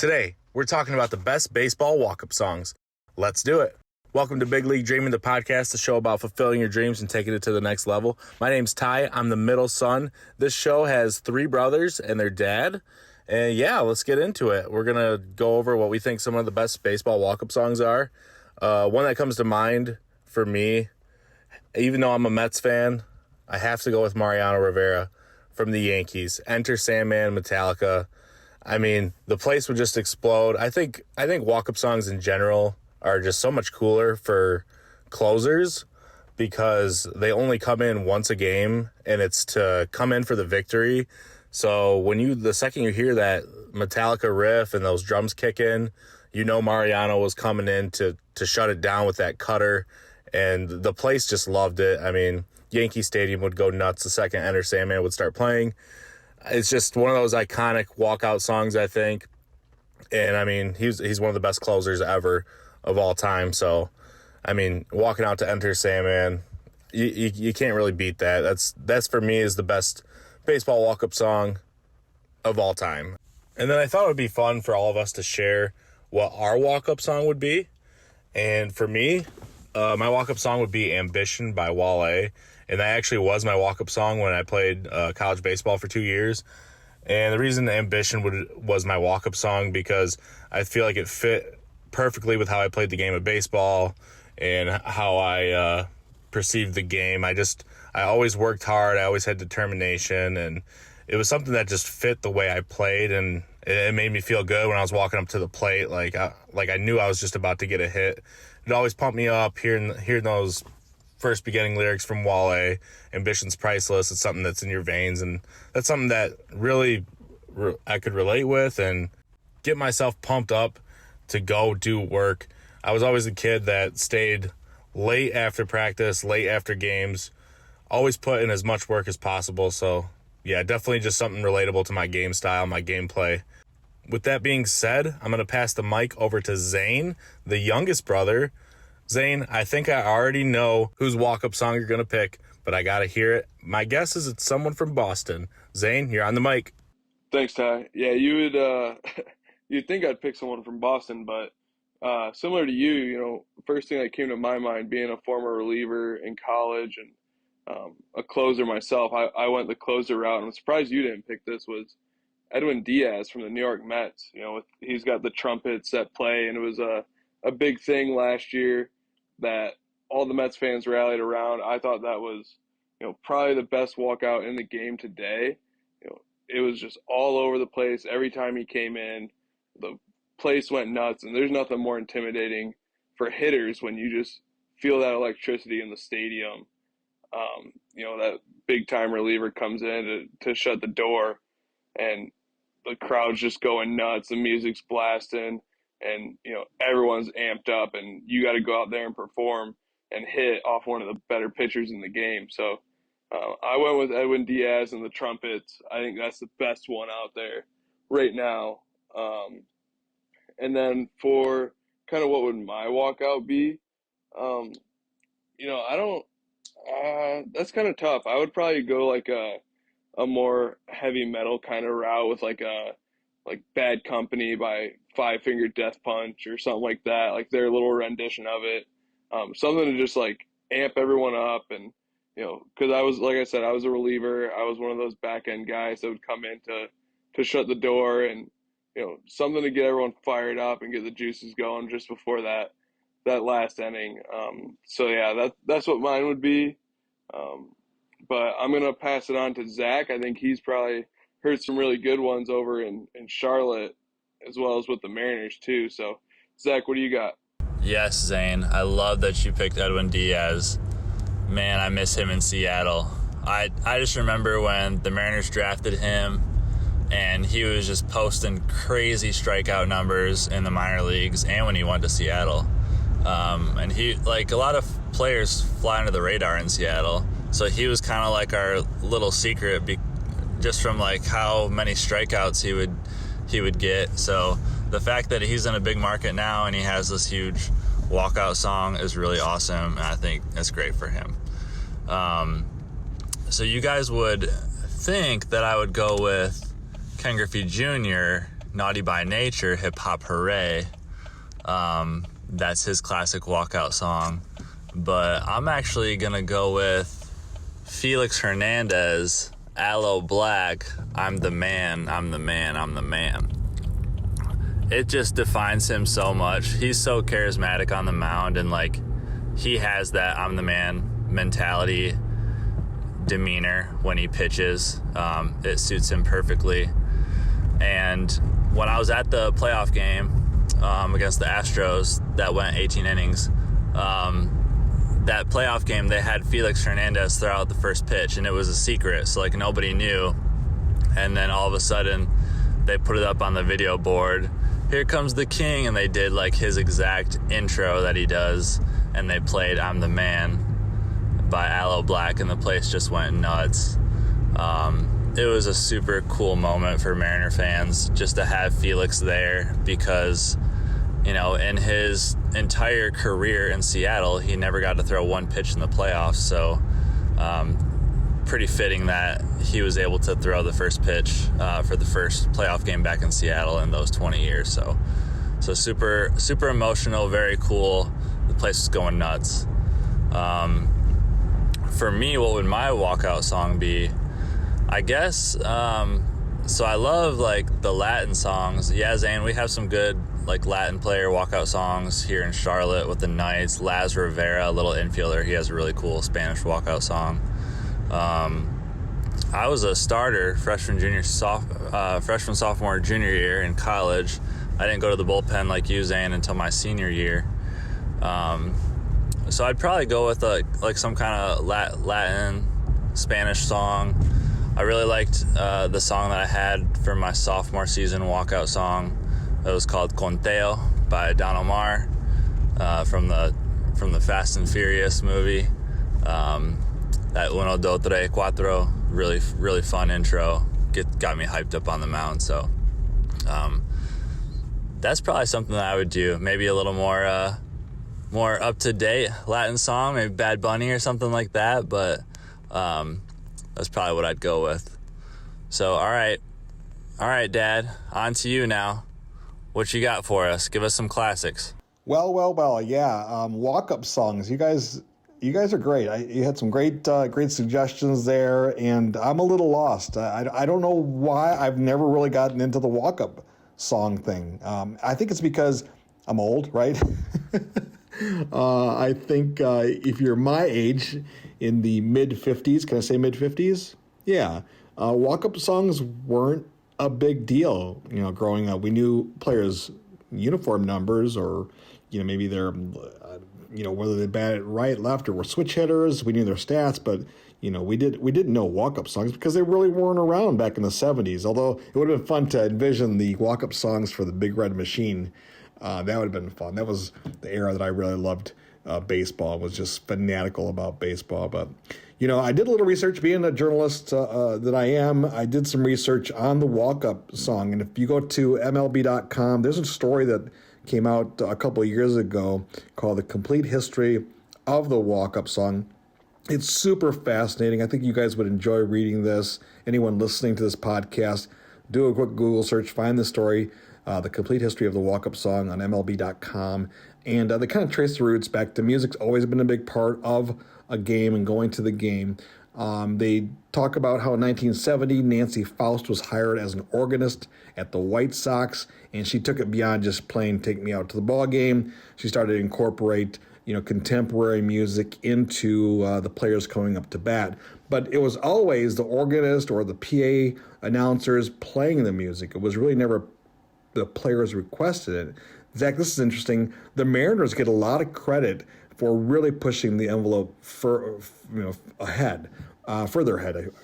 Today, we're talking about the best baseball walk-up songs. Let's do it. Welcome to Big League Dreaming, the podcast, the show about fulfilling your dreams and taking it to the next level. My name's Ty. I'm the middle son. This show has 3 brothers and their dad. And yeah, let's get into it. We're going to go over what we think some of the best baseball walk-up songs are. One that comes to mind for me, even though I'm a Mets fan, I have to go with Mariano Rivera from the Yankees. Enter Sandman, Metallica. I mean, the place would just explode. I think walk-up songs in general are just so much cooler for closers because they only come in once a game, and it's to come in for the victory. So the second you hear that Metallica riff and those drums kick in, you know Mariano was coming in to shut it down with that cutter, and the place just loved it. I mean, Yankee Stadium would go nuts the second Enter Sandman would start playing. It's just one of those iconic walkout songs, I think. And, I mean, he's one of the best closers ever of all time. So, I mean, walking out to Enter Sandman, you can't really beat that. That's for me, is the best baseball walk-up song of all time. And then I thought it would be fun for all of us to share what our walk-up song would be. And for me, my walk-up song would be Ambition by Wale. And that actually was my walk-up song when I played college baseball for 2 years. And the reason Ambition was my walk-up song because I feel like it fit perfectly with how I played the game of baseball and how I perceived the game. I always worked hard. I always had determination. And it was something that just fit the way I played. And it made me feel good when I was walking up to the plate. Like I knew I was just about to get a hit. It always pumped me up hearing those first beginning lyrics from Wale. Ambition's priceless. It's something that's in your veins, and that's something that really I could relate with and get myself pumped up to go do work. I was always a kid that stayed late after practice, late after games, always put in as much work as possible. So yeah, definitely just something relatable to my game style, my gameplay. With that being said, I'm going to pass the mic over to Zane, the youngest brother. Zane, I think I already know whose walk-up song you're going to pick, but I got to hear it. My guess is it's someone from Boston. Zane, you're on the mic. Thanks, Ty. Yeah, you'd think I'd pick someone from Boston, but similar to you, first thing that came to my mind, being a former reliever in college and a closer myself, I went the closer route. And I'm surprised you didn't pick this, was Edwin Diaz from the New York Mets. He's got the trumpets at play, and it was a big thing last year that all the Mets fans rallied around. I thought that was, probably the best walkout in the game today. It was just all over the place. Every time he came in, the place went nuts, and there's nothing more intimidating for hitters when you just feel that electricity in the stadium. That big-time reliever comes in to shut the door, and the crowd's just going nuts. The music's blasting. And, everyone's amped up, and you got to go out there and perform and hit off one of the better pitchers in the game. So I went with Edwin Diaz and the trumpets. I think that's the best one out there right now. And then for kind of what would my walkout be, that's kind of tough. I would probably go like a more heavy metal kind of route with like Bad Company by Five Finger Death Punch or something like that, like their little rendition of it. Something to just like amp everyone up, and because I was, like I said, I was a reliever. I was one of those back end guys that would come in to shut the door, and something to get everyone fired up and get the juices going just before that last inning. So yeah, that's what mine would be. But I'm gonna pass it on to Zach. I think he's probably heard some really good ones over in Charlotte, as well as with the Mariners too. So, Zach, what do you got? Yes, Zane. I love that you picked Edwin Diaz. Man, I miss him in Seattle. I just remember when the Mariners drafted him, and he was just posting crazy strikeout numbers in the minor leagues and when he went to Seattle. And he, like a lot of players, fly under the radar in Seattle. So he was kind of like our little secret, just from like how many strikeouts he would get. So the fact that he's in a big market now and he has this huge walkout song is really awesome, and I think that's great for him. So you guys would think that I would go with Ken Griffey Jr. Naughty by Nature, Hip Hop Hooray. That's his classic walkout song. But I'm actually going to go with Felix Hernandez, Aloe Blacc, I'm the man, I'm the man, I'm the man. It just defines him so much. He's so charismatic on the mound, and like he has that I'm the man mentality, demeanor when he pitches. It suits him perfectly. And when I was at the playoff game against the Astros that went 18 innings, that playoff game, they had Felix Hernandez throw out the first pitch, and it was a secret, so like nobody knew. And then all of a sudden, they put it up on the video board. Here comes the king, and they did like his exact intro that he does, and they played "I'm the Man" by Aloe Blacc, and the place just went nuts. It was a super cool moment for Mariner fans just to have Felix there, because you know, in his entire career in Seattle, he never got to throw one pitch in the playoffs. So pretty fitting that he was able to throw the first pitch for the first playoff game back in Seattle in those 20 years. So super, super emotional, very cool. The place was going nuts. For me, what would my walkout song be? I guess, so I love like the Latin songs. Yeah, Zane, we have some good like Latin player walkout songs here in Charlotte with the Knights. Laz Rivera, a little infielder, he has a really cool Spanish walkout song. I was a starter freshman, sophomore, junior year in college. I didn't go to the bullpen like you, Zane, until my senior year. So I'd probably go with like some kind of Latin, Spanish song. I really liked the song that I had for my sophomore season walkout song. It was called Conteo by Don Omar from the Fast and Furious movie. That uno, dos, tres, cuatro, really, really fun intro. Got me hyped up on the mound. So that's probably something that I would do. Maybe a little more up to date Latin song, maybe Bad Bunny or something like that. But that's probably what I'd go with. So all right, Dad, on to you now. What you got for us? Give us some classics. Well, yeah. Walk-up songs. You guys are great. You had some great suggestions there, and I'm a little lost. I don't know why I've never really gotten into the walk-up song thing. I think it's because I'm old, right? I think if you're my age, in the mid-50s, can I say mid-50s? Yeah. Walk-up songs weren't a big deal, you know, growing up. We knew players' uniform numbers, or, you know, maybe their, whether they batted right, left, or were switch hitters. We knew their stats, but, you know, we didn't know walk-up songs because they really weren't around back in the 70s. Although it would have been fun to envision the walk-up songs for the Big Red Machine. That would have been fun. That was the era that I really loved baseball. Was just fanatical about baseball. But, you know, I did a little research. Being a journalist that I am, I did some research on the walk-up song. And if you go to MLB.com, there's a story that came out a couple of years ago called The Complete History of the Walk-Up Song. It's super fascinating. I think you guys would enjoy reading this. Anyone listening to this podcast, do a quick Google search, find the story, The Complete History of the Walk-Up Song on MLB.com. And they kind of trace the roots back to music's always been a big part of a game and going to the game. They talk about how in 1970, Nancy Faust was hired as an organist at the White Sox, and she took it beyond just playing Take Me Out to the Ball Game. She started to incorporate, you know, contemporary music into the players coming up to bat. But it was always the organist or the PA announcers playing the music. It was really never the players requested it. Zach, this is interesting. The Mariners get a lot of credit for really pushing the envelope further ahead, I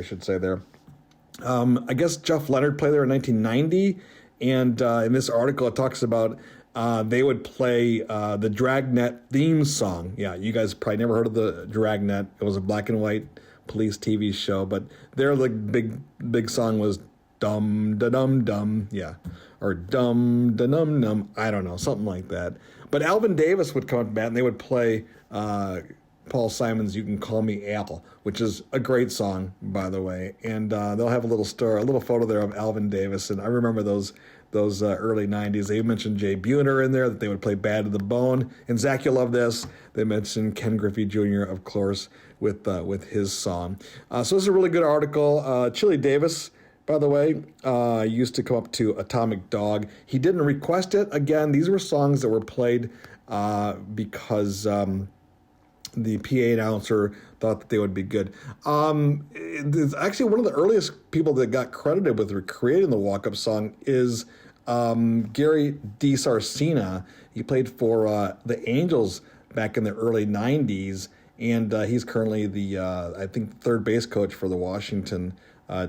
should say there. I guess Jeff Leonard played there in 1990, and in this article it talks about they would play the Dragnet theme song. Yeah, you guys probably never heard of the Dragnet. It was a black and white police TV show, but their big song was Dum Da Dum Dum, yeah, or Dum Da Dum Dum, I don't know, something like that. But Alvin Davis would come up to bat, and they would play Paul Simon's "You Can Call Me Al," which is a great song, by the way. And they'll have a little photo there of Alvin Davis, and I remember those those early 90s. They mentioned Jay Buhner in there, that they would play Bad to the Bone. And Zach, you'll love this. They mentioned Ken Griffey Jr., of course, with his song. So this is a really good article. Chili Davis, by the way, used to come up to Atomic Dog. He didn't request it. Again, these were songs that were played because the PA announcer thought that they would be good. It's actually one of the earliest people that got credited with creating the walk-up song is Gary DiSarcina. He played for the Angels back in the early 90s, and he's currently the, I think, third base coach for the Washington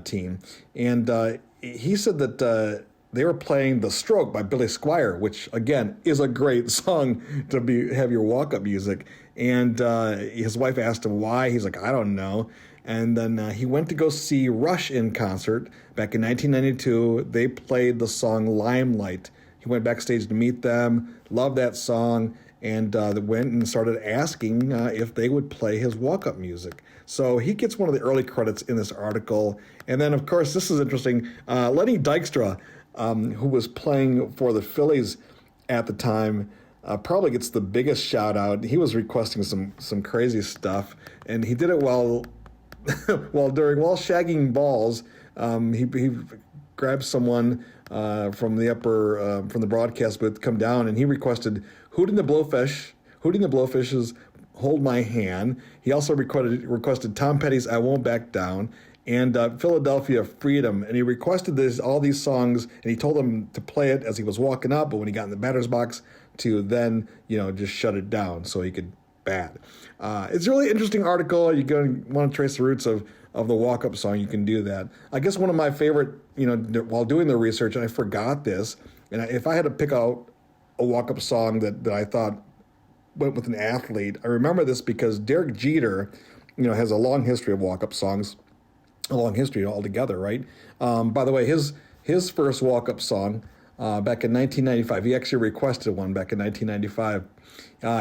team. And he said that they were playing The Stroke by Billy Squier, which, again, is a great song to have your walk-up music. And his wife asked him why. He's like, I don't know. And then he went to go see Rush in concert back in 1992. They played the song Limelight. He went backstage to meet them, loved that song, and went and started asking if they would play his walk-up music. So he gets one of the early credits in this article. And then, of course, this is interesting. Lenny Dykstra, who was playing for the Phillies at the time, probably gets the biggest shout out. He was requesting some crazy stuff, and he did it while shagging balls. He grabbed someone from the broadcast booth to come down, and he requested Hootie and the Blowfish's Hold My Hand. He also requested Tom Petty's I Won't Back Down, and Philadelphia Freedom. And he requested all these songs, and he told them to play it as he was walking up, but when he got in the batter's box, to then, just shut it down so he could bat. It's a really interesting article. You're going to want to trace the roots of the walk-up song. You can do that. I guess one of my favorite, while doing the research, and I forgot this, and if I had to pick out a walk-up song that I thought went with an athlete, I remember this because Derek Jeter, has a long history of walk-up songs, a long history altogether, right? By the way, his first walk-up song back in 1995, he actually requested one back in 1995.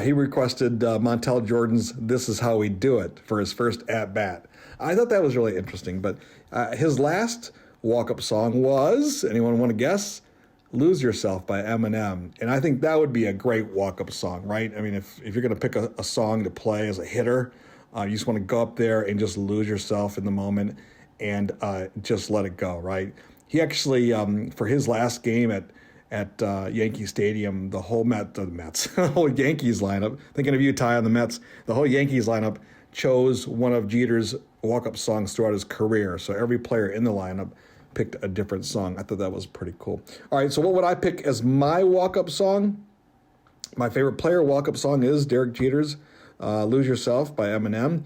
He requested Montel Jordan's This Is How We Do It for his first at-bat. I thought that was really interesting, but his last walk-up song was, anyone want to guess? Lose Yourself by Eminem. And I think that would be a great walk-up song, right? I mean, if you're going to pick a song to play as a hitter, you just want to go up there and just lose yourself in the moment and just let it go, right? He actually, for his last game at Yankee Stadium, the whole the whole Yankees lineup, thinking of you, Ty, on the Mets, the whole Yankees lineup chose one of Jeter's walk-up songs throughout his career. So every player in the lineup picked a different song. I thought that was pretty cool. All right, so what would I pick as my walk-up song? My favorite player walk-up song is Derek Jeter's Lose Yourself by Eminem.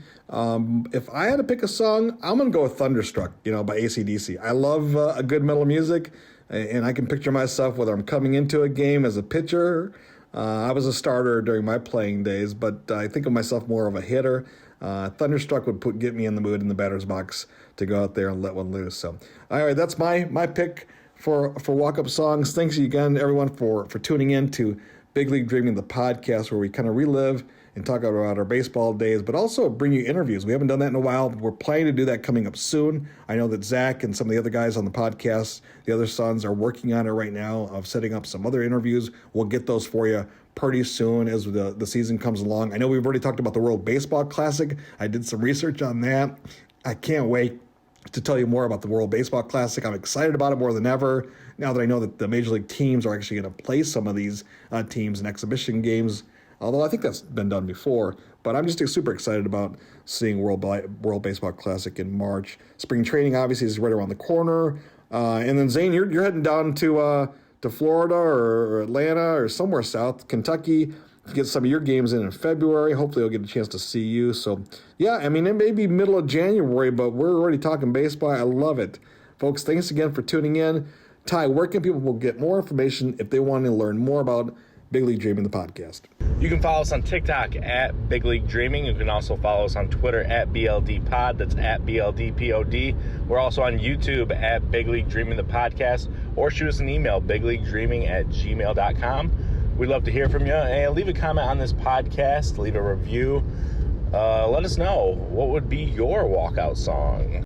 If I had to pick a song, I'm going to go with Thunderstruck, by AC/DC. I love a good metal music, and I can picture myself whether I'm coming into a game as a pitcher. I was a starter during my playing days, but I think of myself more of a hitter. Thunderstruck would get me in the mood in the batter's box to go out there and let one loose. So, all right, that's my pick for walk-up songs. Thanks again, everyone, for tuning in to Big League Dreaming, the podcast, where we kind of relive and talk about our baseball days, but also bring you interviews. We haven't done that in a while. We're planning to do that coming up soon. I know that Zach and some of the other guys on the podcast, the other sons, are working on it right now of setting up some other interviews. We'll get those for you pretty soon as the season comes along. I know we've already talked about the World Baseball Classic. I did some research on that. I can't wait to tell you more about the World Baseball Classic. I'm excited about it more than ever now that I know that the Major League teams are actually going to play some of these teams in exhibition games, although I think that's been done before. But I'm just super excited about seeing World Baseball Classic in March. Spring training obviously is right around the corner. And then Zane, you're heading down to Florida or Atlanta or somewhere south, Kentucky, to get some of your games in February. Hopefully I'll get a chance to see you. So, yeah, I mean, it may be middle of January, but we're already talking baseball. I love it. Folks, thanks again for tuning in. Ty, where can people get more information if they want to learn more about Big League Dreaming, the podcast? You can follow us on TikTok at Big League Dreaming. You can also follow us on Twitter at BLDPod. That's at BLDPOD. We're also on YouTube at Big League Dreaming, the podcast, or shoot us an email, bigleaguedreaming@gmail.com. We'd love to hear from you. And leave a comment on this podcast. Leave a review. Let us know what would be your walkout song.